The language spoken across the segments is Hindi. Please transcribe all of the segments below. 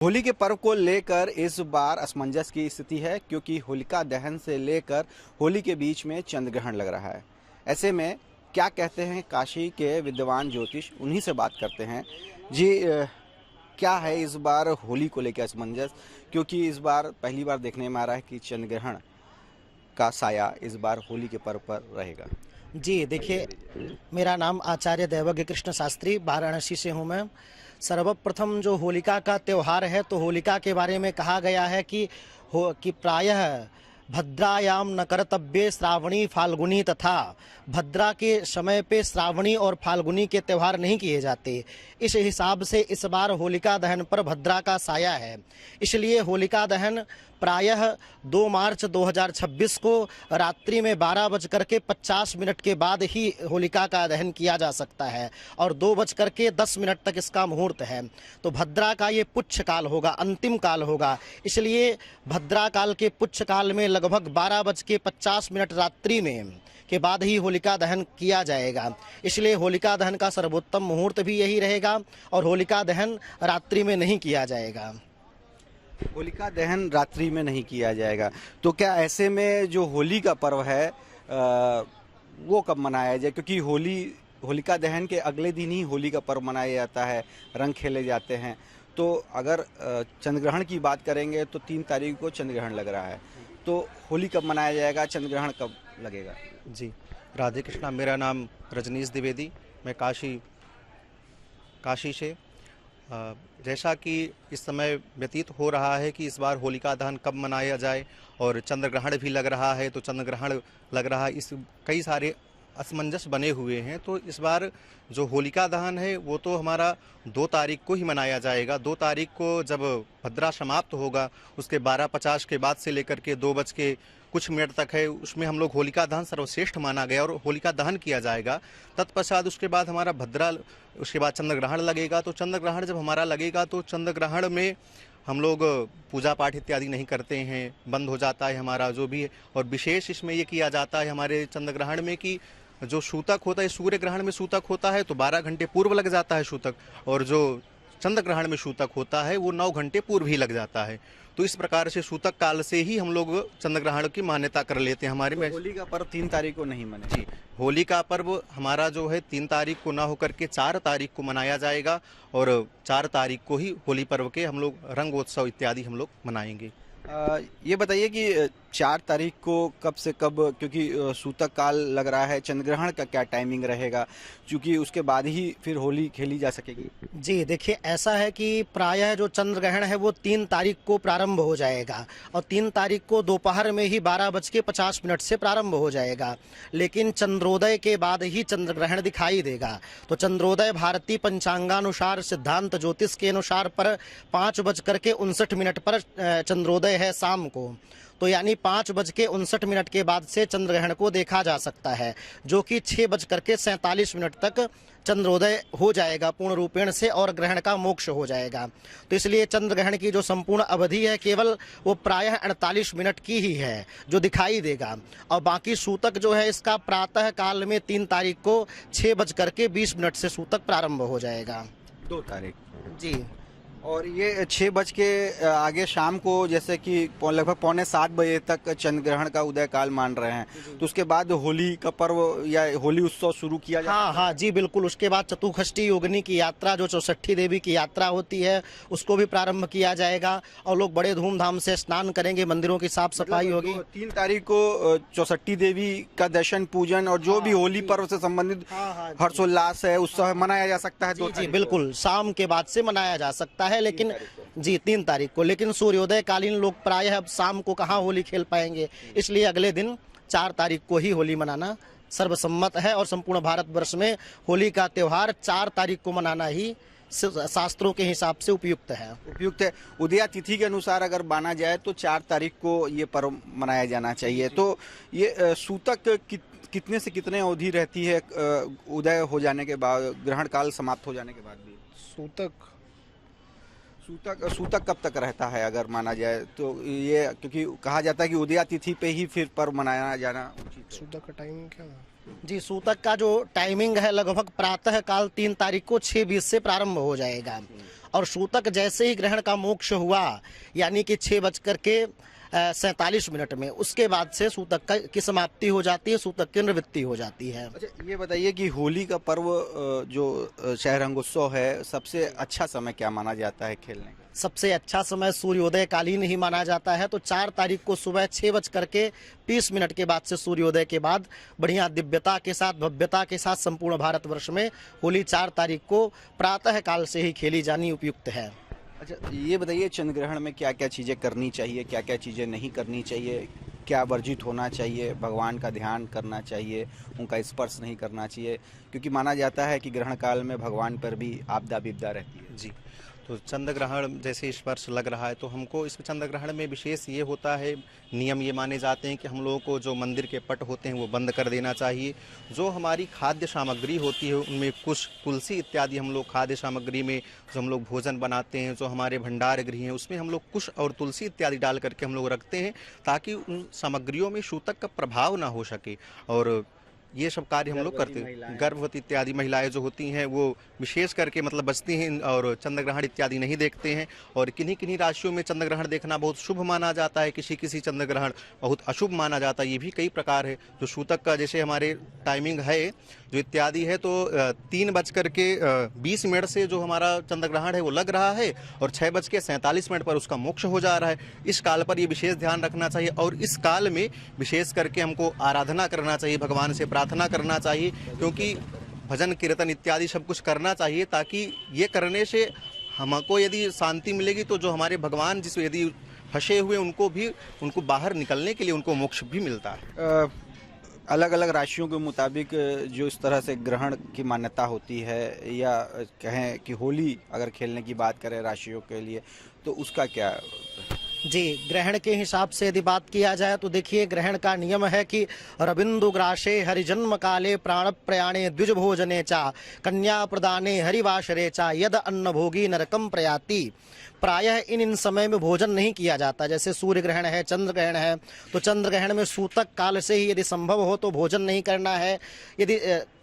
होली के पर्व को लेकर इस बार असमंजस की स्थिति है क्योंकि होलिका दहन से लेकर होली के बीच में चंद्र ग्रहण लग रहा है। ऐसे में क्या कहते हैं काशी के विद्वान ज्योतिष, उन्हीं से बात करते हैं। जी क्या है इस बार होली को लेकर असमंजस, क्योंकि इस बार पहली बार देखने में आ रहा है कि चंद्र ग्रहण का साया इस बार होली के पर्व पर रहेगा। जी देखिए, मेरा नाम आचार्य दैवज्ञ कृष्ण शास्त्री, वाराणसी से हूँ मैं। सर्वप्रथम जो होलिका का त्यौहार है, तो होलिका के बारे में कहा गया है कि प्रायः भद्रायाम न कर्तव्ये श्रावणी फाल्गुनी तथा भद्रा के समय पे श्रावणी और फाल्गुनी के त्यौहार नहीं किए जाते। इस हिसाब से इस बार होलिका दहन पर भद्रा का साया है, इसलिए होलिका दहन प्रायः 2 मार्च 2026 को रात्रि में 12:50 के बाद ही होलिका का दहन किया जा सकता है और 2:10 तक इसका मुहूर्त है। तो भद्रा का ये पुच्छ काल होगा, अंतिम काल होगा, इसलिए भद्रा काल के पुच्छ काल में लगभग 12:50 रात्रि में के बाद ही होलिका दहन किया जाएगा। इसलिए होलिका दहन का सर्वोत्तम मुहूर्त भी यही रहेगा और होलिका दहन रात्रि में नहीं किया जाएगा। होलिका दहन रात्रि में नहीं किया जाएगा, तो क्या ऐसे में जो होली का पर्व है वो कब मनाया जाए? क्योंकि होलिका दहन के अगले दिन ही होली का पर्व मनाया जाता है, रंग खेले जाते हैं। तो अगर चंद्र ग्रहण की बात करेंगे तो 3 तारीख को चंद्र ग्रहण लग रहा है, तो होली कब मनाया जाएगा, चंद्र ग्रहण कब लगेगा? जी, राधे कृष्णा। मेरा नाम रजनीश द्विवेदी, मैं काशी से। जैसा कि इस समय व्यतीत हो रहा है कि इस बार होलिका दहन कब मनाया जाए और चंद्र ग्रहण भी लग रहा है, तो चंद्र ग्रहण लग रहा है, इस कई सारे असमंजस बने हुए हैं। तो इस बार जो होलिका दहन है वो तो हमारा 2 तारीख को ही मनाया जाएगा। 2 तारीख को जब भद्रा समाप्त होगा, उसके 12:50 के बाद से लेकर के 2:00 तक है, उसमें हम लोग होलिका दहन सर्वश्रेष्ठ माना गया और होलिका दहन किया जाएगा। तत्पश्चात उसके बाद हमारा उसके बाद चंद्र ग्रहण लगेगा। तो चंद्र ग्रहण जब हमारा लगेगा तो चंद्र ग्रहण में हम लोग पूजा पाठ इत्यादि नहीं करते हैं, बंद हो जाता है हमारा जो भी है। और विशेष इसमें ये किया जाता है हमारे चंद्र ग्रहण में कि जो सूतक होता है, सूर्य ग्रहण में सूतक होता है तो 12 घंटे पूर्व लग जाता है सूतक, और जो चंद्र ग्रहण में सूतक होता है वो 9 घंटे पूर्व ही लग जाता है। तो इस प्रकार से सूतक काल से ही हम लोग चंद्र ग्रहण की मान्यता कर लेते हैं हमारे में। होली का पर्व 3 तारीख को नहीं मने? जी, होली का पर्व हमारा जो है 3 तारीख को ना होकर के 4 तारीख को मनाया जाएगा और 4 तारीख को ही होली पर्व के हम लोग रंगोत्सव इत्यादि हम लोग मनाएंगे। ये बताइए कि 4 तारीख को कब से कब, क्योंकि सूतक काल लग रहा है, चंद्र ग्रहण का क्या टाइमिंग रहेगा, क्योंकि उसके बाद ही फिर होली खेली जा सकेगी? जी देखिए, ऐसा है कि प्रायः जो चंद्र ग्रहण है वो 3 तारीख को प्रारंभ हो जाएगा और 3 तारीख को दोपहर में ही 12:50 से प्रारंभ हो जाएगा, लेकिन चंद्रोदय के बाद ही चंद्र ग्रहण दिखाई देगा। तो चंद्रोदय भारतीय पंचांगानुसार, सिद्धांत ज्योतिष के अनुसार पर 5:59 पर चंद्रोदय है शाम को। तो यानी 5:59 के बाद से चंद्र ग्रहण को देखा जा सकता है, जो कि 6:47 तक चंद्रोदय हो जाएगा पूर्ण रूपेण से और ग्रहण का मोक्ष हो जाएगा। तो इसलिए चंद्र ग्रहण की जो संपूर्ण अवधि है केवल वो प्रायः 48 मिनट की ही है जो दिखाई देगा, और बाकी सूतक जो है इसका प्रातः काल में 3 तारीख को 6:20 से सूतक प्रारंभ हो जाएगा। 2 तारीख? जी। और ये 6 बज के आगे शाम को, जैसे कि लगभग 6:45 तक चंद्र ग्रहण का उदय काल मान रहे हैं, तो उसके बाद होली का पर्व या होली उत्सव शुरू किया जाए? हाँ जी बिल्कुल। उसके बाद चतुष्षष्ठी योगिनी की यात्रा, जो 64 देवी की यात्रा होती है, उसको भी प्रारंभ किया जाएगा और लोग बड़े धूमधाम से स्नान करेंगे, मंदिरों की साफ सफाई होगी। 3 तारीख को 64 देवी का दर्शन पूजन और जो भी होली पर्व से संबंधित हर्षोल्लास है, उत्सव मनाया जा सकता है। जी बिल्कुल, शाम के बाद से मनाया जा सकता है, लेकिन 3 तारीख को, लेकिन सूर्योदय कालीन लोग प्रायः अब शाम को कहाँ होली खेल पाएंगे, इसलिए अगले दिन 4 तारीख को ही होली मनाना सर्वसम्मत है और संपूर्ण भारतवर्ष में होली का त्यौहार 4 तारीख को मनाना ही शास्त्रों के हिसाब से उपयुक्त है। उदया तिथि के अनुसार अगर माना जाए तो 4 तारीख को ये पर्व मनाया जाना चाहिए। तो ये सूतक कितने से कितने अवधि रहती है उदय हो जाने के बाद, ग्रहण काल समाप्त हो जाने के बाद भी? सूतक कब तक रहता है अगर माना जाए तो? ये क्योंकि कहा जाता है कि उदया तिथि पे ही फिर पर्व मनाया जाना उचित है। सूतक का टाइमिंग क्या है? जी, सूतक का जो टाइमिंग है लगभग प्रातः काल 3 तारीख को 6:20 से प्रारंभ हो जाएगा और सूतक जैसे ही ग्रहण का मोक्ष हुआ, यानी कि 6:47 में, उसके बाद से सूतक की समाप्ति हो जाती है, सूतक की निवृत्ति हो जाती है। अच्छा, ये बताइए कि होली का पर्व जो शहर रंगोत्सव है, सबसे अच्छा समय क्या माना जाता है खेलने का? सबसे अच्छा समय सूर्योदय कालीन ही माना जाता है। तो 4 तारीख को सुबह 6:30 के बाद से, सूर्योदय के बाद बढ़िया दिव्यता के साथ, भव्यता के साथ संपूर्ण भारतवर्ष में होली 4 तारीख को प्रातः काल से ही खेली जानी उपयुक्त है। अच्छा, ये बताइए चंद्र ग्रहण में क्या क्या चीज़ें करनी चाहिए, क्या क्या चीज़ें नहीं करनी चाहिए, क्या वर्जित होना चाहिए, भगवान का ध्यान करना चाहिए, उनका स्पर्श नहीं करना चाहिए, क्योंकि माना जाता है कि ग्रहण काल में भगवान पर भी आपदा विपदा रहती है। जी, तो चंद्र ग्रहण जैसे स्पर्श लग रहा है, तो हमको इस चंद्र ग्रहण में विशेष ये होता है, नियम ये माने जाते हैं कि हम लोगों को जो मंदिर के पट होते हैं वो बंद कर देना चाहिए। जो हमारी खाद्य सामग्री होती है उनमें कुछ तुलसी इत्यादि, हम लोग खाद्य सामग्री में जो हम लोग भोजन बनाते हैं, जो हमारे भंडार गृह हैं, उसमें हम लोग कुश और तुलसी इत्यादि डाल करके हम लोग रखते हैं, ताकि उन सामग्रियों में सूतक का प्रभाव ना हो सके। और ये सब कार्य हम लोग करते हैं। गर्भवती इत्यादि महिलाएं जो होती हैं वो विशेष करके मतलब बचती हैं और चंद्र ग्रहण इत्यादि नहीं देखते हैं। और किन्हीं किन्हीं राशियों में चंद्र ग्रहण देखना बहुत शुभ माना जाता है, किसी किसी चंद्र ग्रहण बहुत अशुभ माना जाता है। ये भी कई प्रकार है। जो सूतक का जैसे हमारे टाइमिंग है जो इत्यादि है, तो 3:20 से जो हमारा चंद्र ग्रहण है वो लग रहा है और 6:47 पर उसका मोक्ष हो जा रहा है। इस काल पर ये विशेष ध्यान रखना चाहिए और इस काल में विशेष करके हमको आराधना करना चाहिए, भगवान से प्रार्थना करना चाहिए, क्योंकि भजन कीर्तन इत्यादि सब कुछ करना चाहिए, ताकि ये करने से हमको यदि शांति मिलेगी तो जो हमारे भगवान जिस यदि फंसे हुए उनको बाहर निकलने के लिए उनको मोक्ष भी मिलता है। अलग अलग राशियों के मुताबिक जो इस तरह से ग्रहण की मान्यता होती है, या कहें कि होली अगर खेलने की बात करें राशियों के लिए, तो उसका क्या? जी, ग्रहण के हिसाब से यदि बात किया जाए तो देखिए, ग्रहण का नियम है कि रविंदु ग्रासे हरिजन्म काले प्राण प्रयाणे द्विज भोजने चा कन्या प्रदाने हरिवासरे चा यद अन्न भोगी नरकम प्रयाति। प्रायः इन समय में भोजन नहीं किया जाता। जैसे सूर्य ग्रहण है, चंद्र ग्रहण है, तो चंद्र ग्रहण में सूतक काल से ही यदि संभव हो तो भोजन नहीं करना है। यदि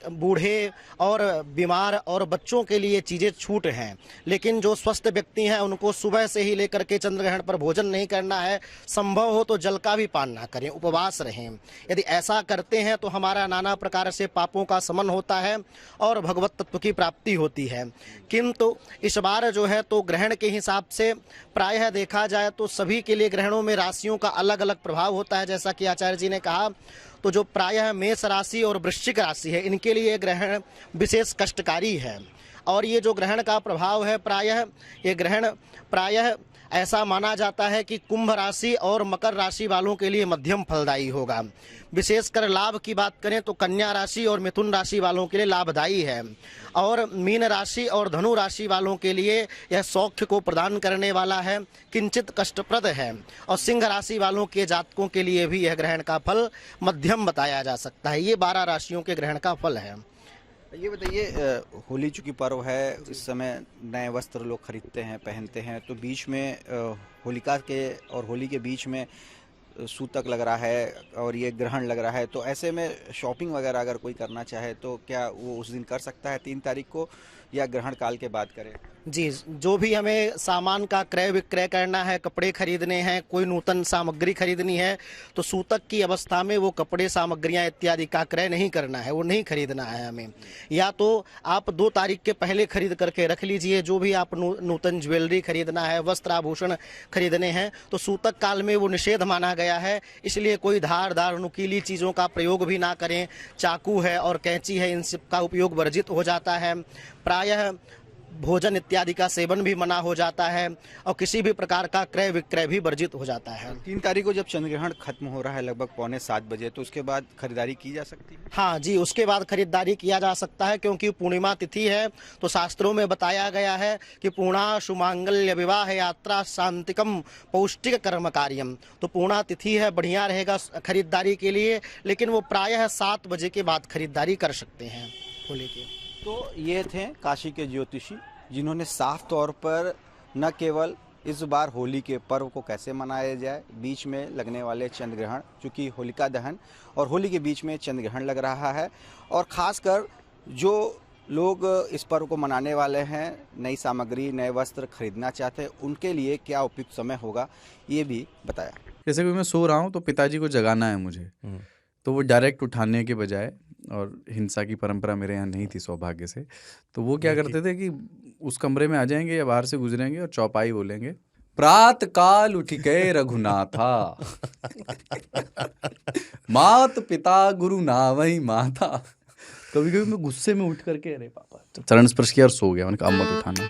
बूढ़े और बीमार और बच्चों के लिए चीज़ें छूट हैं, लेकिन जो स्वस्थ व्यक्ति हैं उनको सुबह से ही लेकर के चंद्र ग्रहण पर भोजन नहीं करना है। संभव हो तो जल का भी पान ना करें, उपवास रहें। यदि ऐसा करते हैं तो हमारा नाना प्रकार से पापों का शमन होता है और भगवत तत्व की प्राप्ति होती है। किंतु इस बार जो है तो ग्रहण के हिसाब से प्रायः देखा जाए तो सभी के लिए ग्रहणों में राशियों का अलग अलग प्रभाव होता है। जैसा कि आचार्य जी ने कहा, तो जो प्रायः मेष राशि और वृश्चिक राशि है, इनके लिए ग्रहण विशेष कष्टकारी है। और ये जो ग्रहण का प्रभाव है, ये ग्रहण प्रायः ऐसा माना जाता है कि कुंभ राशि और मकर राशि वालों के लिए मध्यम फलदायी होगा। विशेषकर लाभ की बात करें तो कन्या राशि और मिथुन राशि वालों के लिए लाभदायी है, और मीन राशि और धनु राशि वालों के लिए यह सौख्य को प्रदान करने वाला है, किंचित कष्टप्रद है। और सिंह राशि वालों के जातकों के लिए भी यह ग्रहण का फल मध्यम बताया जा सकता है। ये 12 राशियों के ग्रहण का फल है। ये बताइए, होली चूँकि पर्व है, इस समय नए वस्त्र लोग खरीदते हैं, पहनते हैं, तो बीच में होलिका के और होली के बीच में सूतक लग रहा है और ये ग्रहण लग रहा है, तो ऐसे में शॉपिंग वगैरह अगर कोई करना चाहे तो क्या वो उस दिन कर सकता है 3 तारीख को, या ग्रहण काल के बाद करे? जी, जो भी हमें सामान का क्रय विक्रय करना है, कपड़े खरीदने हैं, कोई नूतन सामग्री खरीदनी है, तो सूतक की अवस्था में वो कपड़े सामग्रियां इत्यादि का क्रय नहीं करना है, वो नहीं खरीदना है हमें। या तो आप 2 तारीख के पहले खरीद करके रख लीजिए। जो भी आप नूतन ज्वेलरी खरीदना है, वस्त्र आभूषण खरीदने हैं, तो सूतक काल में वो निषेध माना गया है। इसलिए कोई धारदार नुकीली चीज़ों का प्रयोग भी ना करें। चाकू है और कैंची है, इन सब का उपयोग वर्जित हो जाता है। प्रायः भोजन इत्यादि का सेवन भी मना हो जाता है और किसी भी प्रकार का क्रय विक्रय भी वर्जित हो जाता है। 3 तारीख को जब चंद्र ग्रहण खत्म हो रहा है लगभग 6:45 बजे, तो उसके बाद खरीदारी की जा सकती है? हाँ जी, उसके बाद खरीदारी किया जा सकता है, क्योंकि पूर्णिमा तिथि है। तो शास्त्रों में बताया गया है कि पूर्णाशु मांगल्य विवाह यात्रा शांतिकम पौष्टिक कर्म कार्यम। तो पूर्णा तिथि है, बढ़िया रहेगा खरीदारी के लिए, लेकिन वो प्रायः 7 बजे के बाद खरीदारी कर सकते हैं होली की। तो ये थे काशी के ज्योतिषी, जिन्होंने साफ तौर पर न केवल इस बार होली के पर्व को कैसे मनाया जाए, बीच में लगने वाले चंद्र ग्रहण, चूँकि होलिका दहन और होली के बीच में चंद्र ग्रहण लग रहा है, और ख़ासकर जो लोग इस पर्व को मनाने वाले हैं, नई सामग्री, नए वस्त्र खरीदना चाहते हैं, उनके लिए क्या उपयुक्त समय होगा ये भी बताया। जैसे कि मैं सो रहा हूँ तो पिताजी को जगाना है मुझे, तो वो डायरेक्ट उठाने के बजाय, और हिंसा की परंपरा मेरे यहाँ नहीं थी सौभाग्य से, तो वो क्या करते थे कि उस कमरे में आ जाएंगे या बाहर से गुजरेंगे और चौपाई बोलेंगे, प्रात काल उठ के रघुनाथा मात पिता गुरु नावई माता। कभी कभी मैं गुस्से में उठ करके अरे पापा, चरण स्पर्श किया और सो गया, मैंने कहा अब मत उठाना।